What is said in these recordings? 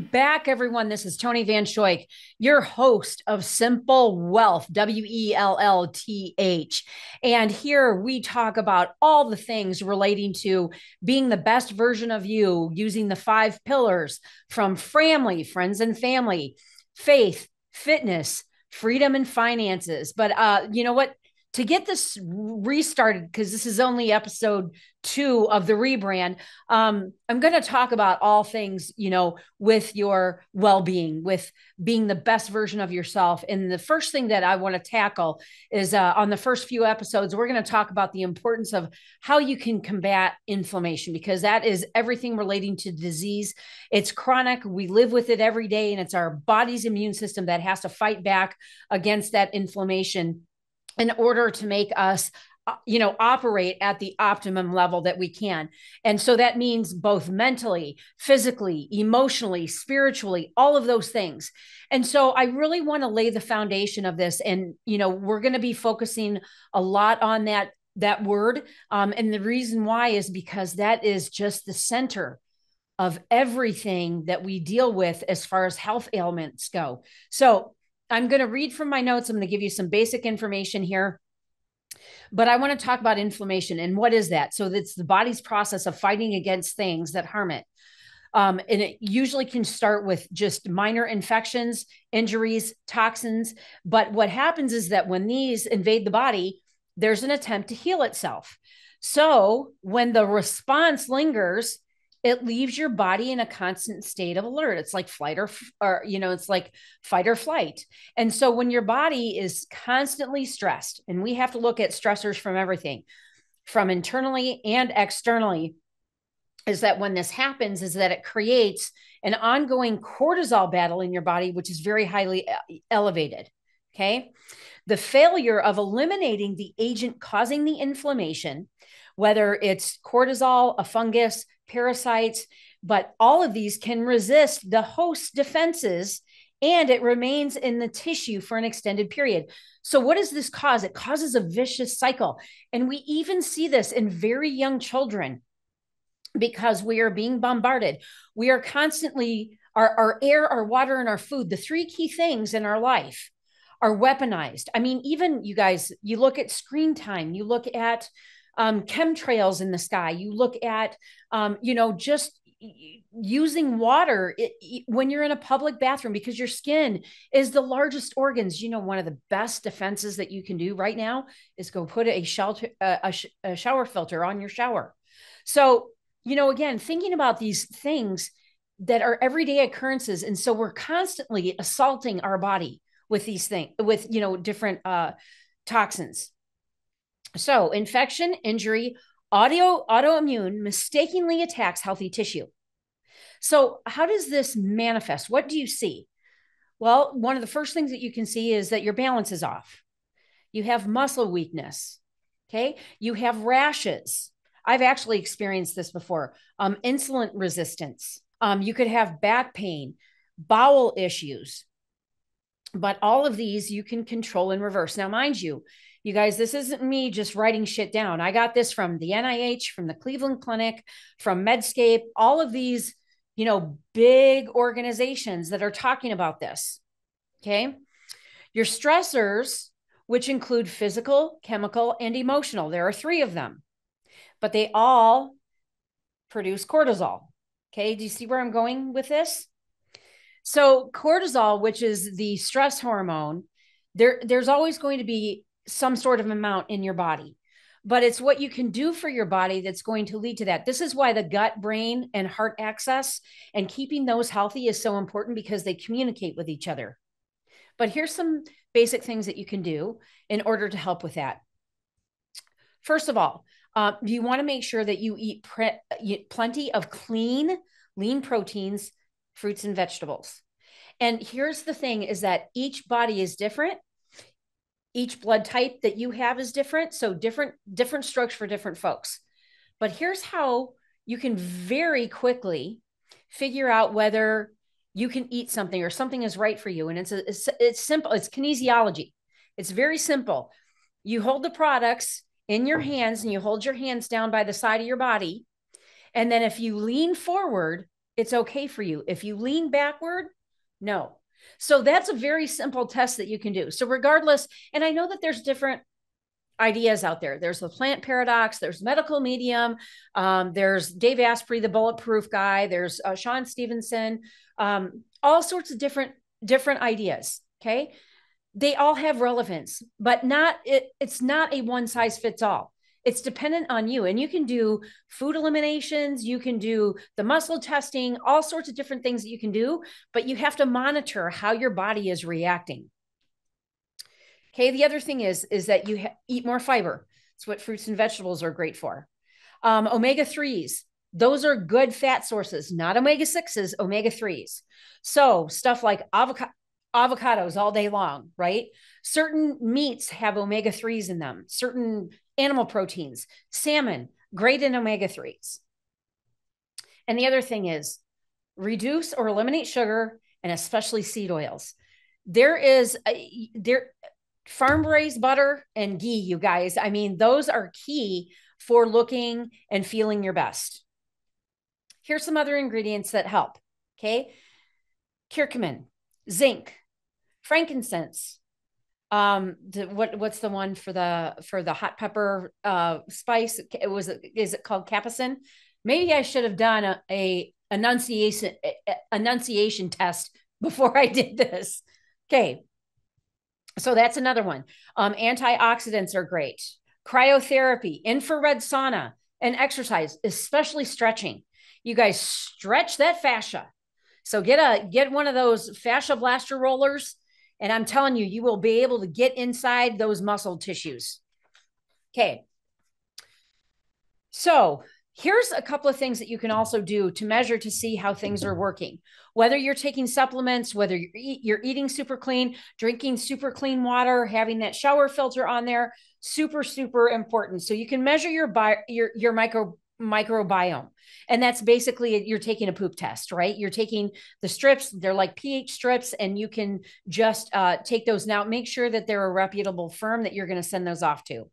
Welcome back, everyone. This is Toni Vanschoyck, your host of Simple Wealth, WELLTH. And here we talk about all the things relating to being the best version of you using the 5 pillars from family, friends and family, faith, fitness, freedom, and finances. But you know what? To get this restarted, because this is only episode 2 of the rebrand, I'm going to talk about all things, with your well-being, with being the best version of yourself. And the first thing that I want to tackle is on the first few episodes, we're going to talk about the importance of how you can combat inflammation, because that is everything relating to disease. It's chronic. We live with it every day, and it's our body's immune system that has to fight back against that inflammation in order to make us, operate at the optimum level that we can. And so that means both mentally, physically, emotionally, spiritually, all of those things. And so I really want to lay the foundation of this. And, we're going to be focusing a lot on that word. And the reason why is because that is just the center of everything that we deal with as far as health ailments go. So I'm going to read from my notes. I'm going to give you some basic information here, but I want to talk about inflammation and what is that? So that's the body's process of fighting against things that harm it. And it usually can start with just minor infections, injuries, toxins. But what happens is that when these invade the body, there's an attempt to heal itself. So when the response lingers, it leaves your body in a constant state of alert. It's like flight or it's like fight or flight. And so when your body is constantly stressed, and we have to look at stressors from everything, from internally and externally, is that when this happens, is that it creates an ongoing cortisol battle in your body, which is very highly elevated. Okay. The failure of eliminating the agent causing the inflammation, whether it's cortisol, a fungus, parasites, but all of these can resist the host's defenses, and it remains in the tissue for an extended period. So what does this cause? It causes a vicious cycle. And we even see this in very young children because we are being bombarded. We are constantly, our air, our water, and our food, the 3 key things in our life, are weaponized. I mean, even you guys, you look at screen time, you look at chemtrails in the sky, you look at, just using water when you're in a public bathroom, because your skin is the largest organs. One of the best defenses that you can do right now is go put a shower filter on your shower. So, again, thinking about these things that are everyday occurrences. And so we're constantly assaulting our body with these things, with, different toxins. So infection, injury, autoimmune mistakenly attacks healthy tissue. So how does this manifest? What do you see? Well, one of the first things that you can see is that your balance is off. You have muscle weakness. Okay. You have rashes. I've actually experienced this before. Insulin resistance. You could have back pain, bowel issues, but all of these you can control and reverse. Now, mind you, you guys, this isn't me just writing shit down. I got this from the NIH, from the Cleveland Clinic, from Medscape, all of these, big organizations that are talking about this. Okay. Your stressors, which include physical, chemical, and emotional, there are 3 of them, but they all produce cortisol. Okay. Do you see where I'm going with this? So cortisol, which is the stress hormone, there's always going to be some sort of amount in your body, but it's what you can do for your body that's going to lead to that. This is why the gut, brain, and heart access and keeping those healthy is so important, because they communicate with each other. But here's some basic things that you can do in order to help with that. First of all, you want to make sure that you eat plenty of clean, lean proteins, fruits, and vegetables. And here's the thing, is that each body is different. Each blood type that you have is different. So different strokes for different folks. But here's how you can very quickly figure out whether you can eat something or something is right for you. And it's simple. It's kinesiology. It's very simple. You hold the products in your hands, and you hold your hands down by the side of your body. And then if you lean forward, it's okay for you. If you lean backward, no. So that's a very simple test that you can do. So regardless, and I know that there's different ideas out there. There's the plant paradox, there's medical medium, there's Dave Asprey, the bulletproof guy, there's Sean Stevenson, all sorts of different ideas. Okay. They all have relevance, but it's not a one size fits all. It's dependent on you. And you can do food eliminations, you can do the muscle testing, all sorts of different things that you can do, but you have to monitor how your body is reacting. Okay, the other thing is that you eat more fiber. It's what fruits and vegetables are great for. Omega-3s, those are good fat sources, not omega-6s, omega-3s. So stuff like avocados all day long, right? Certain meats have omega-3s in them, certain animal proteins, salmon, great in omega-3s. And the other thing is reduce or eliminate sugar, and especially seed oils. Farm raised butter and ghee, you guys. I mean, those are key for looking and feeling your best. Here's some other ingredients that help. Okay. Curcumin, zinc, frankincense. What's the one for the hot pepper spice? Is it called capsaicin? Maybe I should have done a enunciation test before I did this. Okay. So that's another one. Antioxidants are great. Cryotherapy, infrared sauna, and exercise, especially stretching. You guys stretch that fascia. So get one of those fascia blaster rollers, and I'm telling you, you will be able to get inside those muscle tissues. Okay. So here's a couple of things that you can also do to measure to see how things are working. Whether you're taking supplements, whether you're eating super clean, drinking super clean water, having that shower filter on there, super, super important. So you can measure your microbiome. And that's basically, you're taking a poop test, right? You're taking the strips, they're like pH strips, and you can just take those now. Make sure that they're a reputable firm that you're going to send those off to.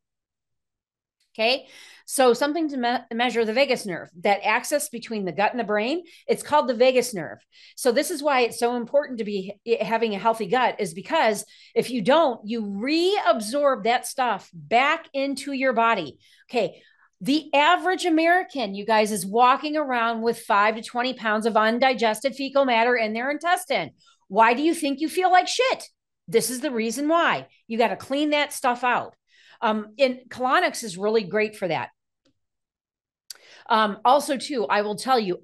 Okay. So something to measure the vagus nerve, that access between the gut and the brain, it's called the vagus nerve. So this is why it's so important to be having a healthy gut, is because if you don't, you reabsorb that stuff back into your body. Okay. The average American, you guys, is walking around with 5 to 20 pounds of undigested fecal matter in their intestine. Why do you think you feel like shit? This is the reason why. You got to clean that stuff out. And colonics is really great for that. Also, too, I will tell you,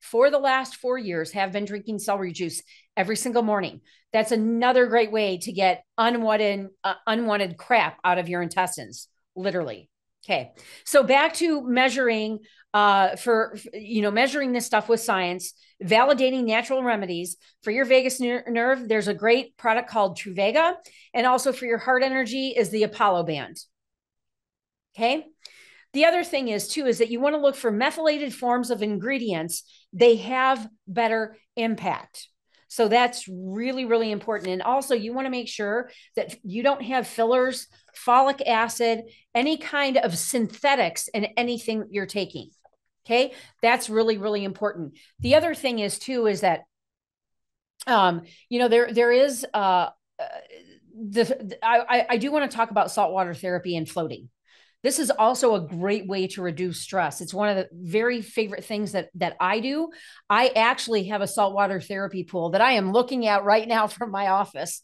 for the last 4 years, have been drinking celery juice every single morning. That's another great way to get unwanted crap out of your intestines, literally. Okay. So back to measuring, measuring this stuff with science, validating natural remedies for your vagus nerve. There's a great product called Truvaga. And also for your heart energy is the Apollo band. Okay. The other thing is that you want to look for methylated forms of ingredients. They have better impact. So that's really, really important. And also you want to make sure that you don't have fillers, folic acid, any kind of synthetics in anything you're taking. Okay. That's really, really important. The other thing is that, there is, I do want to talk about saltwater therapy and floating. This is also a great way to reduce stress. It's one of the very favorite things that I do. I actually have a saltwater therapy pool that I am looking at right now from my office.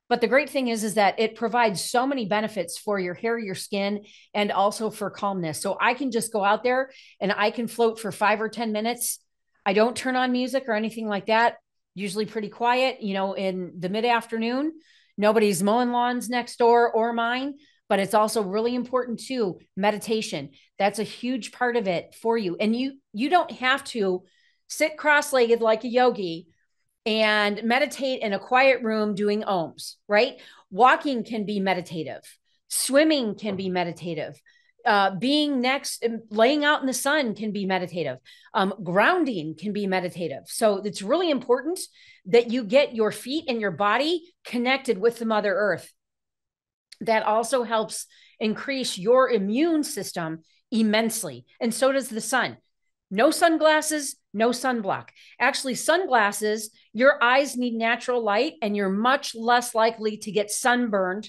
But the great thing is that it provides so many benefits for your hair, your skin, and also for calmness. So I can just go out there and I can float for 5 or 10 minutes. I don't turn on music or anything like that. Usually pretty quiet, in the mid-afternoon. Nobody's mowing lawns next door or mine. But it's also really important too, meditation. That's a huge part of it for you. And you don't have to sit cross-legged like a yogi and meditate in a quiet room doing ohms, right? Walking can be meditative. Swimming can be meditative. Laying out in the sun can be meditative. Grounding can be meditative. So it's really important that you get your feet and your body connected with the Mother Earth. That also helps increase your immune system immensely. And so does the sun. No sunglasses, no sunblock. Actually, sunglasses, your eyes need natural light and you're much less likely to get sunburned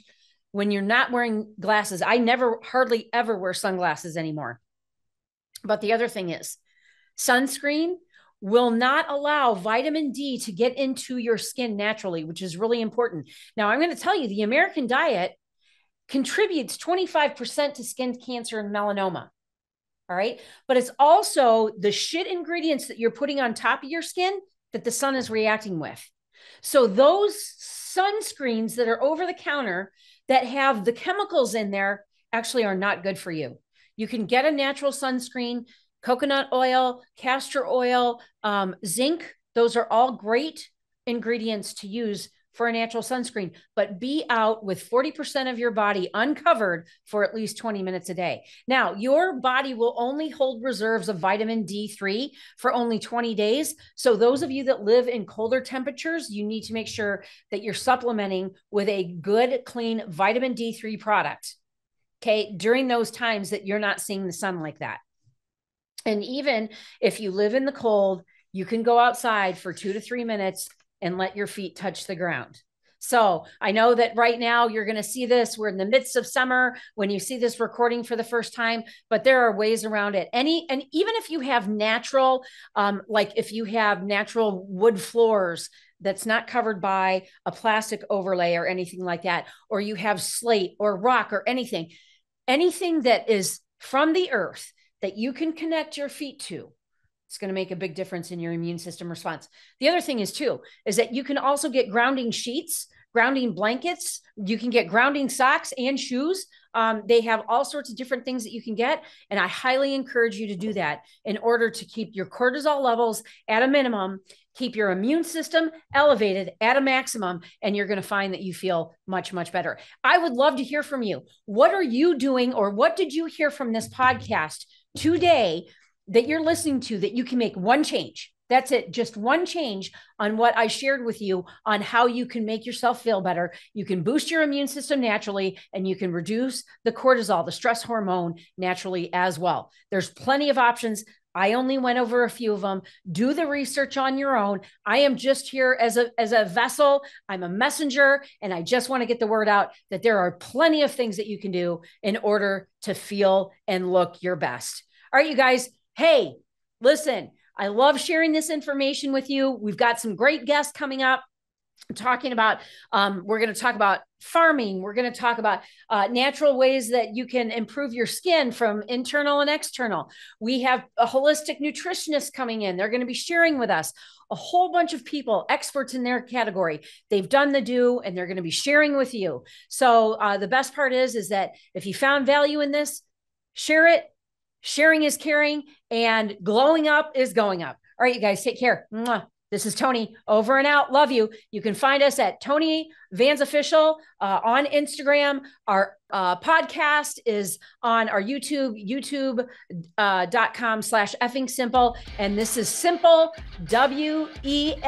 when you're not wearing glasses. I hardly ever wear sunglasses anymore. But the other thing is, sunscreen will not allow vitamin D to get into your skin naturally, which is really important. Now, I'm going to tell you, the American diet contributes 25% to skin cancer and melanoma. All right. But it's also the shit ingredients that you're putting on top of your skin that the sun is reacting with. So those sunscreens that are over the counter that have the chemicals in there actually are not good for you. You can get a natural sunscreen, coconut oil, castor oil, zinc. Those are all great ingredients to use for a natural sunscreen, but be out with 40% of your body uncovered for at least 20 minutes a day. Now, your body will only hold reserves of vitamin D3 for only 20 days. So those of you that live in colder temperatures, you need to make sure that you're supplementing with a good, clean vitamin D3 product, okay, during those times that you're not seeing the sun like that. And even if you live in the cold, you can go outside for 2 to 3 minutes and let your feet touch the ground. So I know that right now you're going to see this. We're in the midst of summer when you see this recording for the first time, but there are ways around it. And even if you have natural, like if you have natural wood floors that's not covered by a plastic overlay or anything like that, or you have slate or rock or anything that is from the earth that you can connect your feet to, it's going to make a big difference in your immune system response. The other thing is that you can also get grounding sheets, grounding blankets. You can get grounding socks and shoes. They have all sorts of different things that you can get. And I highly encourage you to do that in order to keep your cortisol levels at a minimum, keep your immune system elevated at a maximum, and you're going to find that you feel much, much better. I would love to hear from you. What are you doing, or what did you hear from this podcast today that you're listening to that you can make one change? That's it. Just one change on what I shared with you on how you can make yourself feel better. You can boost your immune system naturally, and you can reduce the cortisol, the stress hormone, naturally as well. There's plenty of options. I only went over a few of them. Do the research on your own. I am just here as a vessel. I'm a messenger, and I just want to get the word out that there are plenty of things that you can do in order to feel and look your best. All right, you guys. Hey, listen, I love sharing this information with you. We've got some great guests coming up. Talking about, we're going to talk about farming. We're going to talk about natural ways that you can improve your skin from internal and external. We have a holistic nutritionist coming in. They're going to be sharing with us a whole bunch of people, experts in their category. They've done the do, and they're going to be sharing with you. So the best part is that if you found value in this, share it. Sharing is caring, and glowing up is going up. All right, you guys, take care. Mwah. This is Toni, over and out. Love you. You can find us at Toni Vans Official on Instagram. Our podcast is on our YouTube, youtube.com/effing simple. And this is simple, WELLTH,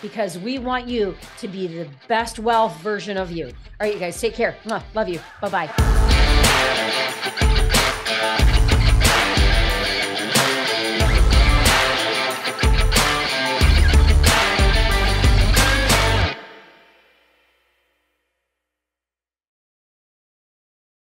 because we want you to be the best wealth version of you. All right, you guys, take care. Mwah. Love you. Bye-bye.